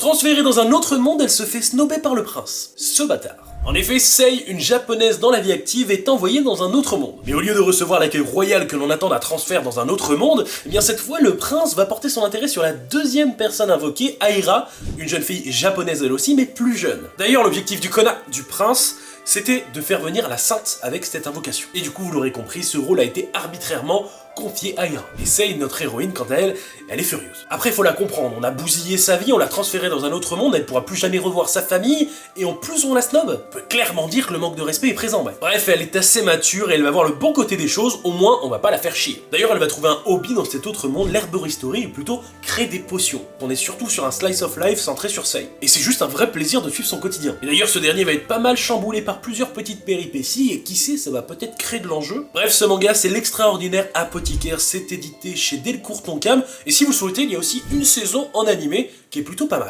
Transférée dans un autre monde, elle se fait snober par le prince. Ce bâtard. En effet, Sei, une japonaise dans la vie active, est envoyée dans un autre monde. Mais au lieu de recevoir l'accueil royal que l'on attend d'un transfert dans un autre monde, eh bien cette fois le prince va porter son intérêt sur la deuxième personne invoquée, Aira, une jeune fille japonaise elle aussi, mais plus jeune. D'ailleurs, l'objectif du Kona, du prince, c'était de faire venir la sainte avec cette invocation. Et du coup, vous l'aurez compris, ce rôle a été arbitrairement confié à Aira. Et Sei, notre héroïne, quant à elle, elle est furieuse. Après, il faut la comprendre, on a bousillé sa vie, on l'a transférée dans un autre monde, elle pourra plus jamais revoir sa famille, et en plus on la snob. On peut clairement dire que le manque de respect est présent, ouais. Bref, elle est assez mature et elle va voir le bon côté des choses, au moins on va pas la faire chier. D'ailleurs, elle va trouver un hobby dans cet autre monde, l'herboristerie, ou plutôt créer des potions. On est surtout sur un slice of life centré sur Sei. Et c'est juste un vrai plaisir de suivre son quotidien. Et d'ailleurs, ce dernier va être pas mal chamboulé par plusieurs petites péripéties, et qui sait, ça va peut-être créer de l'enjeu. Bref, ce manga, c'est l'extraordinaire apothicaire, c'est édité chez Delcourt Tonkam, et si vous le souhaitez, il y a aussi une saison en animé qui est plutôt pas mal.